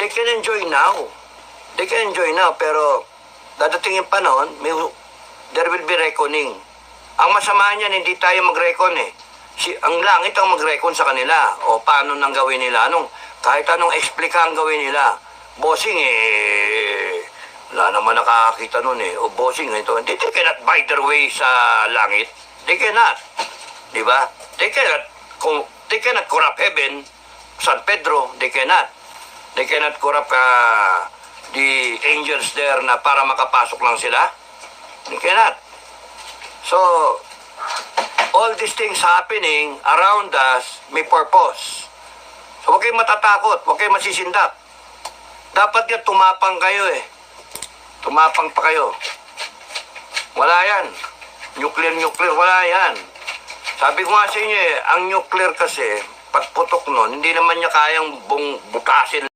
they can enjoy now. They can enjoy now, pero dadating yung panahon, there will be reckoning. Ang masama niyan, hindi tayo mag-recon eh. Ang langit ang mag-recon sa kanila. O paano nang gawin nila? Kahit anong explica ang gawin nila. Bossing wala naman nakakakita nun eh. O bossing ito. They cannot buy their way sa langit. They cannot. Diba? They cannot corrupt heaven, San Pedro. They cannot. They cannot corrupt the angels there na para makapasok lang sila. They cannot. So, all these things happening around us may purpose. So, huwag kayong matatakot. Huwag kayong masisindak. Dapat nga tumapang kayo eh. Tumapang pa kayo. Wala yan. Nuclear, wala yan. Sabi ko nga sa inyo eh, ang nuclear kasi, pagputok nun, hindi naman niya kayang butasin